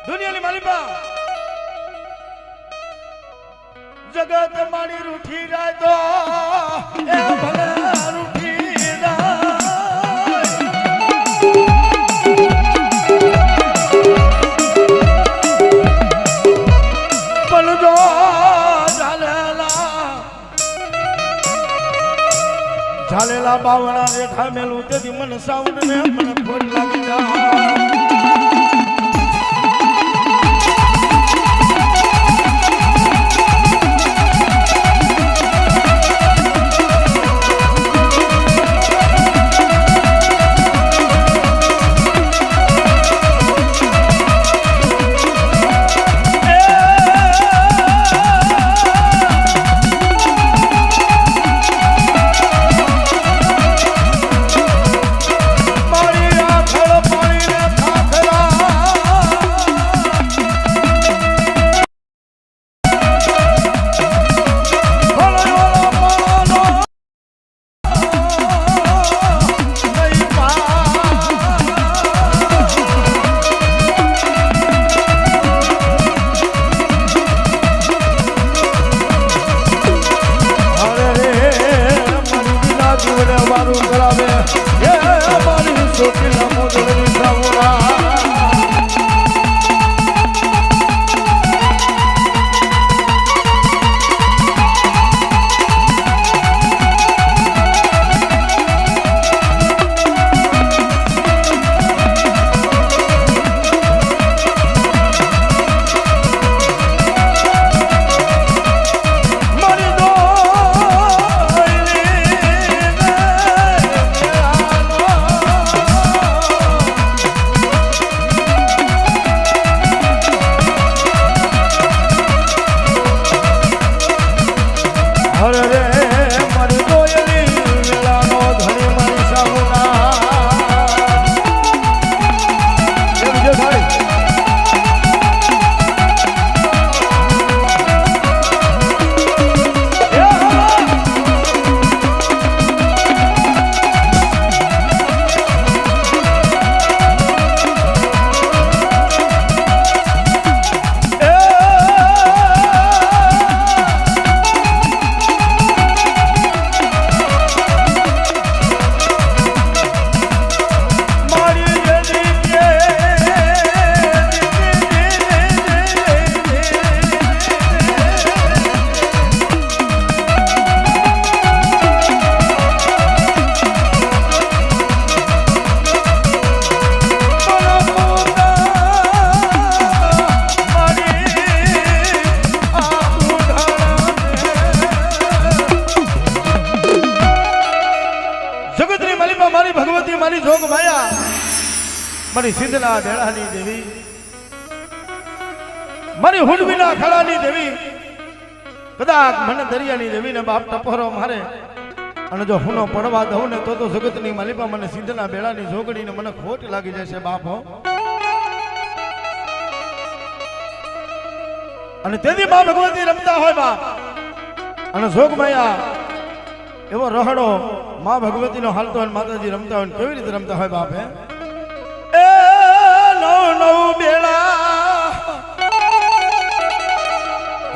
દુનિયાની માલિકા જગત મારી રૂઠી જાય તો એ ભલે રૂઠી જાય પણ જો ઝાલેલા બાવણા રેઠા મેલું તેથી મને સાઉન્ડ ને મને ખોટ લાગી જાય મારી સિદ્ધના દેળાની દેવી મારી હુડવીના ખળાની દેવી કદાચ મને દરિયાની દેવીને બાપ ટપોરો મારે અને જો હુનો પડવા દઉં ને તો જગતની માલિકા મને સિદ્ધના બેળાની જોગડીને મને ખોટ લાગી જશે બાપ હો અને તેથી બા ભગવતી રમતા હોય બાપ અને જોગમાયા એવો રહડો માં ભગવતીનો હાલતો હોય માતાજી રમતા હોય કેવી રીતે રમતા હોય બાપ હે નવ બેડા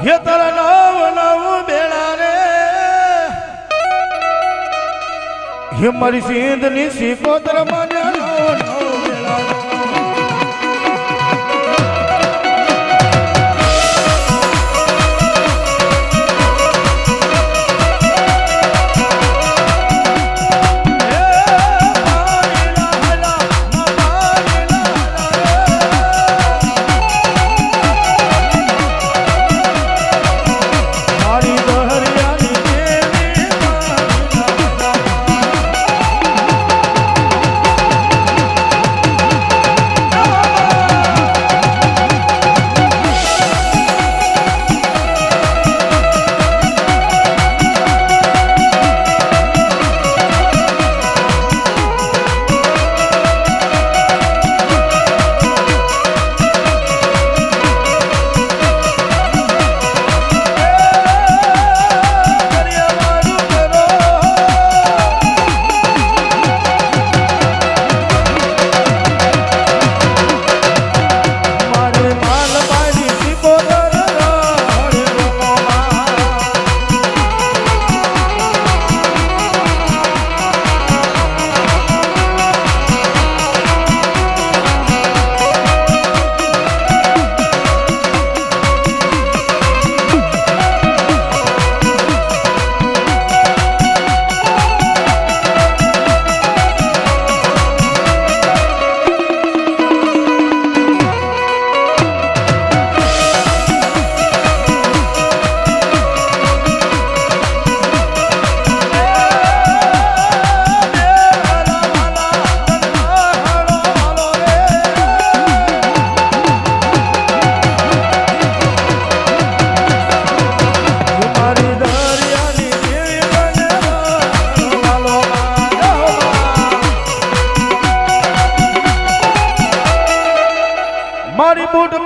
હે તારા નવ બેડા રે હે મારી સિંધની સિકોતર માન્યા નવ બેડા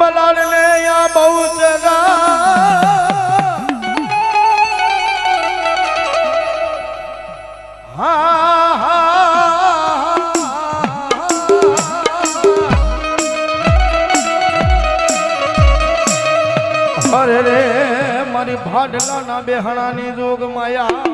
અંબલાલ ને યા બહુ જગા અરે રે મારી ભાડલા ના બેહણાની જોગ માયા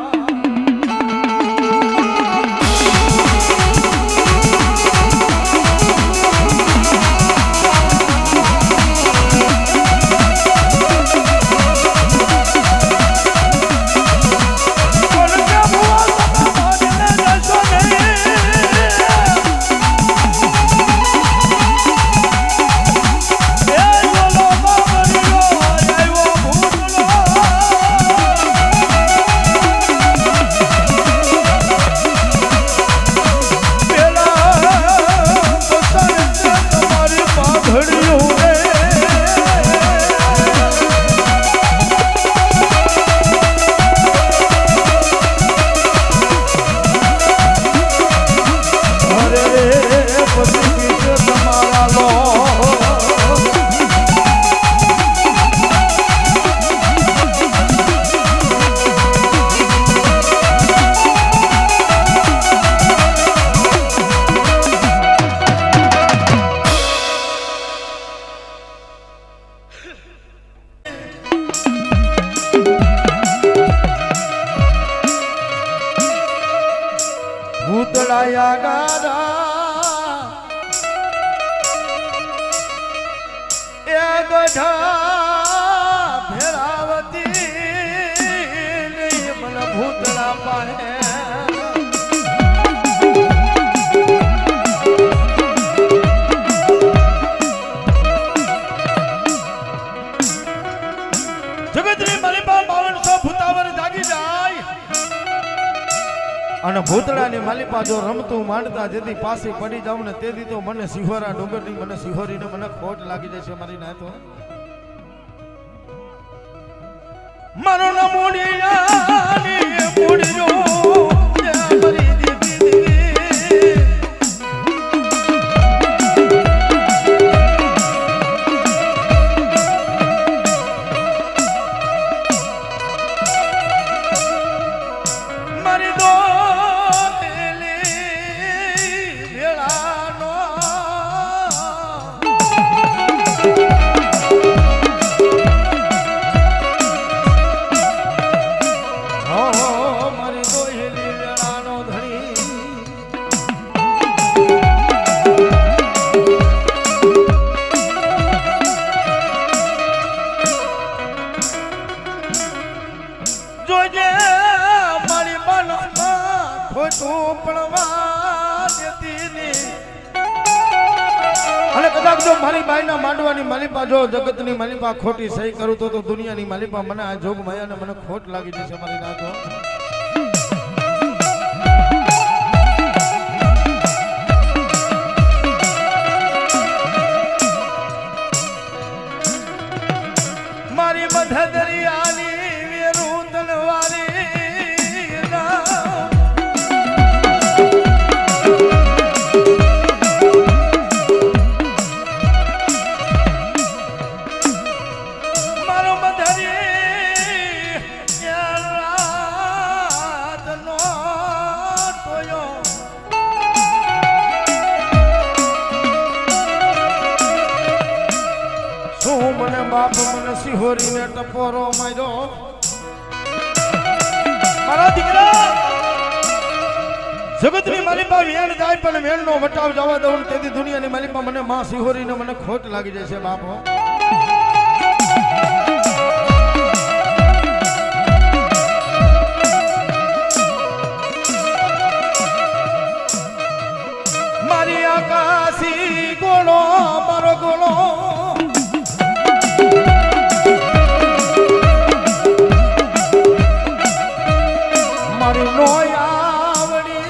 ભૂતળાયા ગારા એ ગઢા ભેરાવતી મને ભૂતળા પાહે જગતની મારી પા 5200 ભૂતાવર જાગી જાય અને ભૂતળાની માલિપા જો રમતું માંડતા જેથી પાછી પડી જાવ ને તેથી તો મને સિહોરા ડુંગરની મને સિહોરીને મને ખોટ લાગી જશે મારી ના તો મારો ના મોડિયાની મોડિયો મારી દીદી મારી દો અને કદાચ જો મારી બાઈના માંડવાની માલિપા જો જગતની માલિપા ખોટી સહી કરું તો દુનિયાની માલિપા મને આ જોગ માયા ને મને ખોટ લાગી જશે મારી નાતો મારી બધા દરિયાની વેરું તલવારી બાપ મને સિહોરીને ટપોરો માર્યો મારા દીકરા જગતની માલિપા વેણ જાય પણ વેણનો વટાવ જવા દઉં તેથી દુનિયાની માલિપા મને માં સિહોરીને મને ખોટ લાગી જશે બાપ મારી આકાશી ગોળો મારો ગોળો મારી નોયાવડી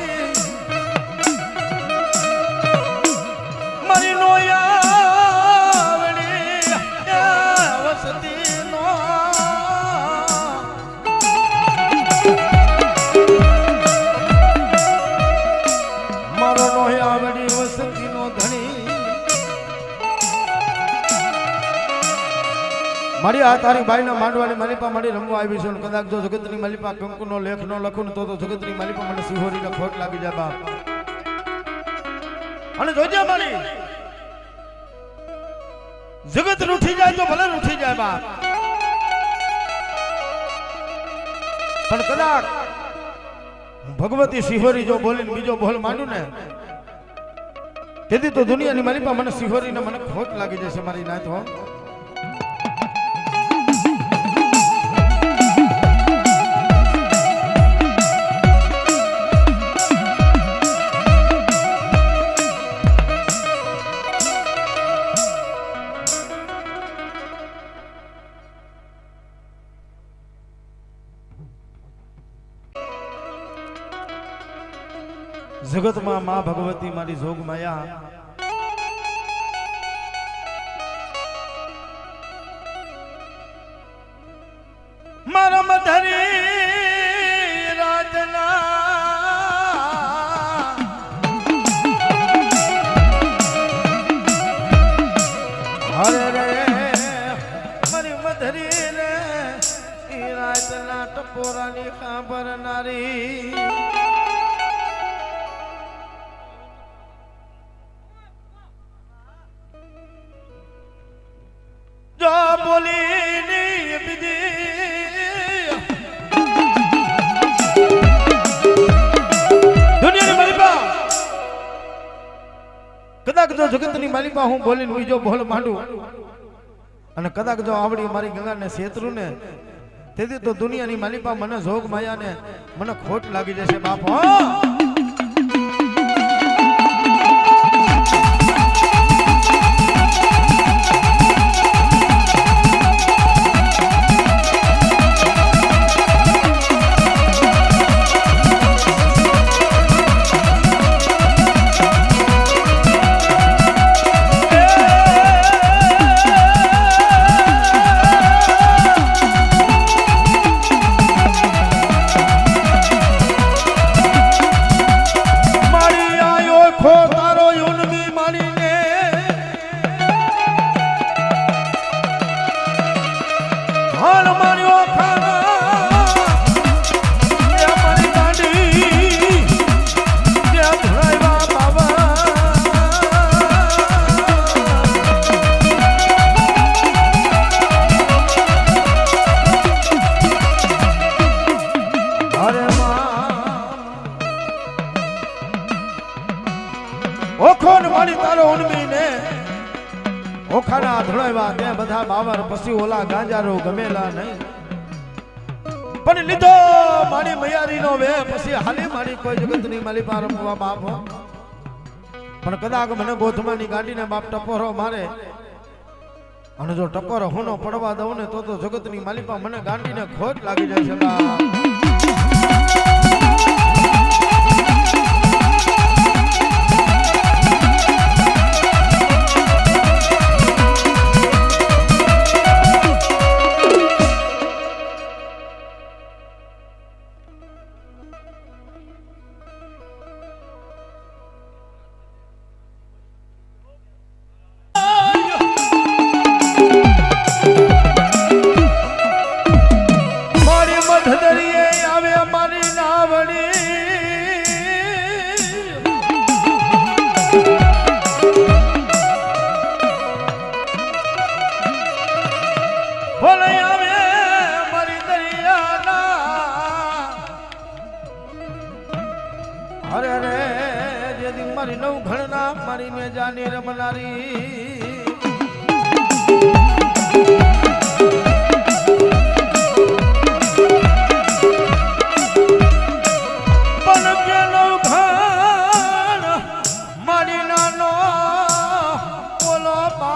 મારી આ તારી બાઈના માંડવાની માલિપા મારી રમવા આવી છે કદાચ જો જગતની માલિપા કંકુનો લેખ ન લખું તો જગતની માલિપા મને સિહોરીને ખોટ લાગી જાય બાપ અને જોજે મારી જગત રૂઠી જાય તો ભલે રૂઠી જાય બાપ પણ કદાચ ભગવતી સિહોરી જો બોલીને બીજો બોલ માંડું ને તેથી તો દુનિયાની માલિપા મને સિહોરીને મને ખોટ લાગી જશે મારી નાથ હો जगत में मां भगवती मारी जोग माया मरम धरी राजना हरे रे मरी मधरी रे राजना टपोरानी खबर नारी जो बोली नहीं बिजी दुनिया की मालिपा कदाच जो जगतनी मालिपा हूँ बोली बीजो बोल मांडू અને કદાચ જો આવડી મારી ગંગાને શેત્રુ ને તેથી તો દુનિયાની માલિપા મને જોગ માયા ને મને ખોટ લાગી જશે બાપ હો ઓખાના ધોળાવ્યા તે બધા બાવર પછી ઓલા ગાંજારો ગમેલા નહીં પણ લીધો મારી મયારીનો વે પછી હાલી મારી કોઈ જગતની માલિપા રમવા બાપ પણ કદાચ મને ગોધમાની ગાડીને બાપ ટપોરો મારે અને જો ટપોરો હુનો પડવા દઉં ને તો જગતની માલિપા મને ગાંડીને ખોટ લાગી જાય છે બાપ अरे अरे यदि मारी नौ घड़ना मारी ने जाने रमनारी पन के नौ घड़ मारी नानो बोलो बा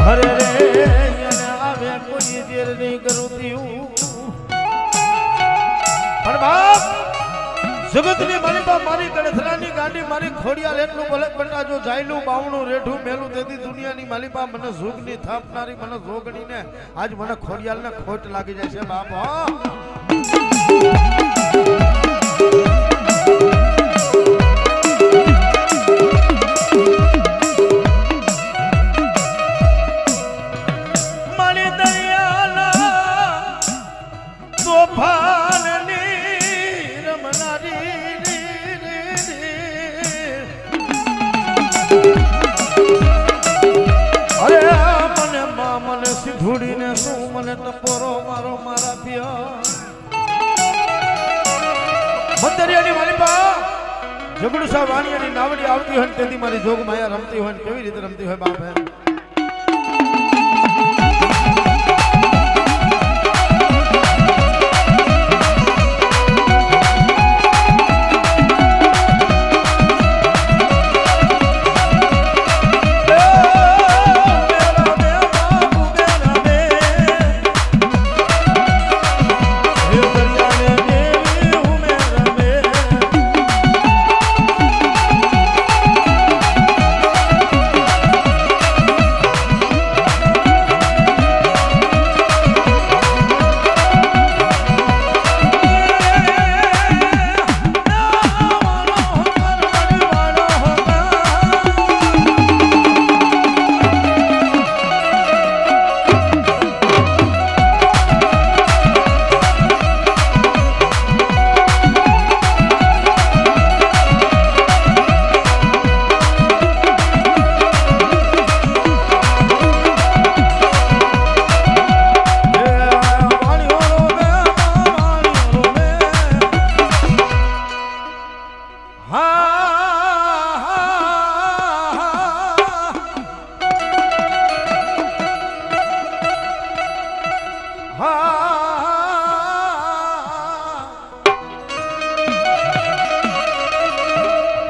अरे જગતની માલિપા મારી ગણથરાની ગાડી મારી ખોડિયાલ એટલું ભલે બટા જો જાયલું બાવણું રેઠું મેલું તેથી દુનિયાની માલિપા મને જોગની થાપનારી મને જોગણીને આજ મને ખોડિયાલને ખોટ લાગી જાય છે બાપ હા ટપોરો મારો મારા પિયા મંદરિયાની માલિપા જગડુ સા વાણિયાની નાવડી આવતી હોય ને તેથી મારી જોગ માયા રમતી હોય ને કેવી રીતે રમતી હોય બાપ હે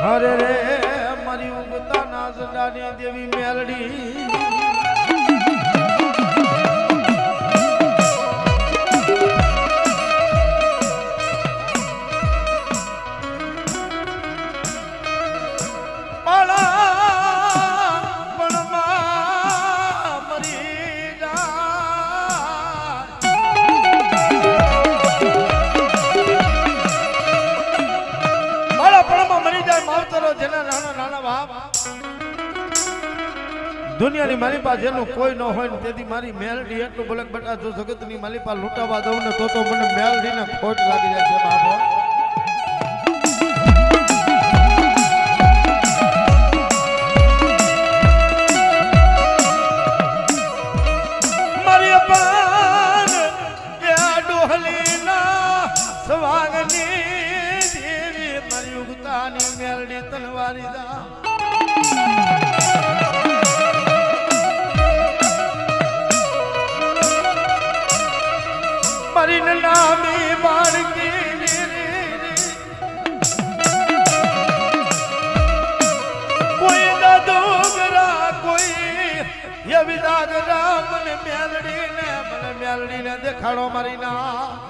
હરે રે મારી ઉગતા નાસડાની દેવી મેલડી દુનિયાની મારી પાસે જેનું કોઈ ન હોય ને તેથી મારી મેલડી એટલું બોલે બેટા જો જગતની મારી પાસે લૂંટાવા દઉં ને તો મને મેલડીને ખોટ લાગી જાય છે બાપો મારી અપાન એ ડોહલીના સવાગની દેવી મારી ઉગતાની મેલડી તલવારી દા મારી નામી બાળકી કોઈ દોગરા કોઈ એવી દાગરા મને મેલડીને દેખાડો મારી ના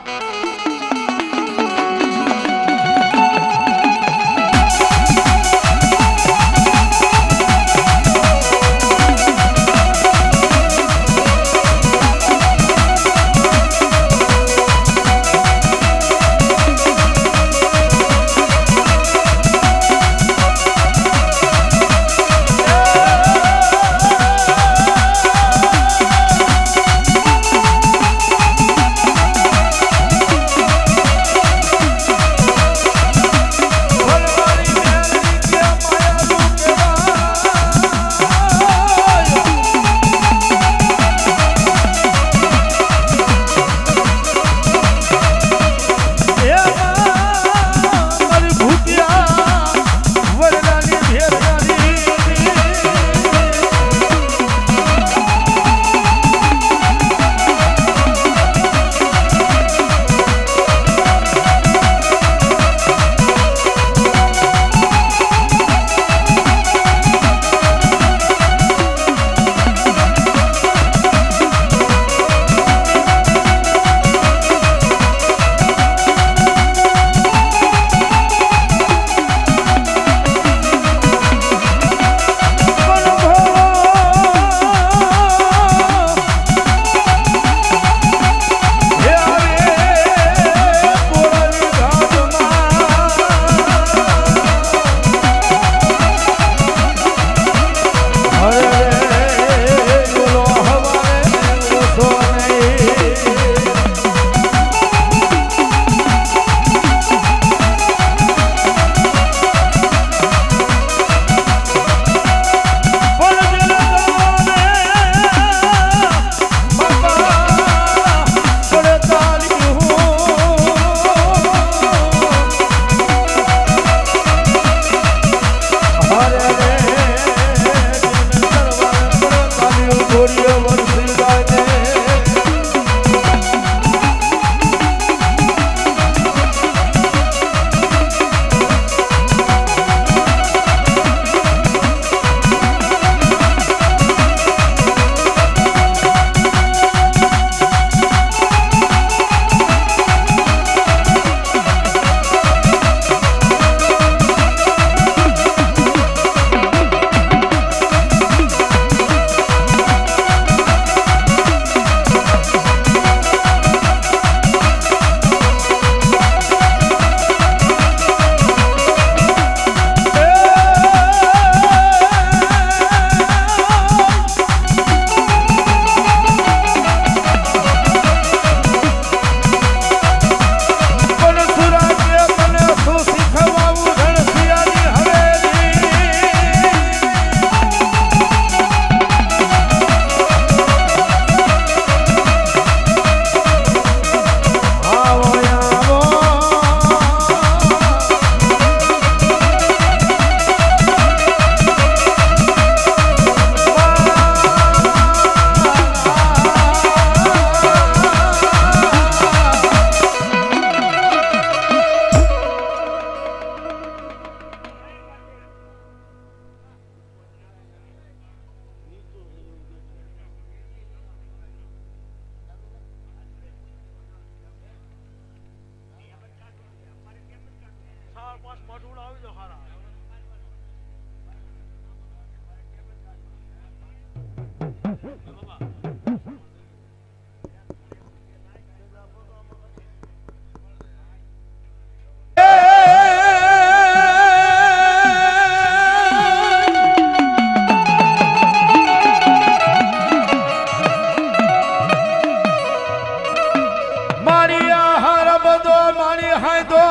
મારી આહાર બધો મારી હાયદો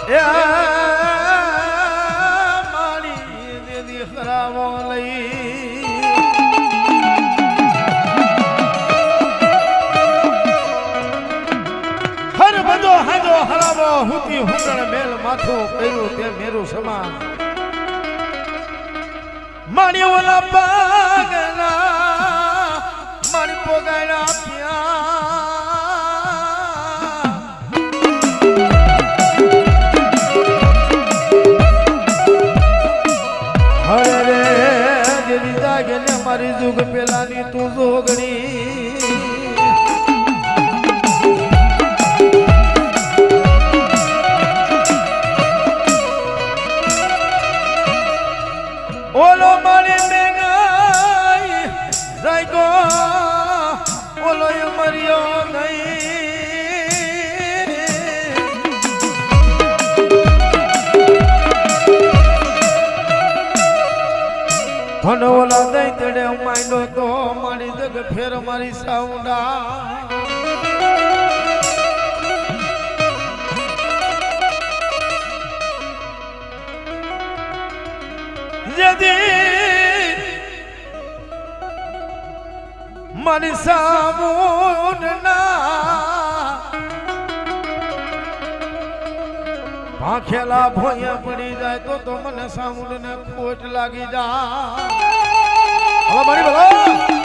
એ મારી દીદી ખરાવો લઈ હર બધો હાજો હરાવો હુતી હુંગણ મેલ માથું કર્યું તે મેરું સમાન મારી ઓલા પાગલા મારી પોગાડા હરે રે જેની જાગે ને મારી જુગ પેલાની તું જોગણી ઓલો મારી મેઘાઈ જાયગો ઓલો મર્યો નહીં મને ઓલા દઈ તડે માંડો તો મારી જગ ફેર મારી સાઉન્ડા મારી સામુંડના ભાખેલા ભોયા પડી જાય તો મને સામુંડને ખોટ લાગી જાય. હવે મારી બોલો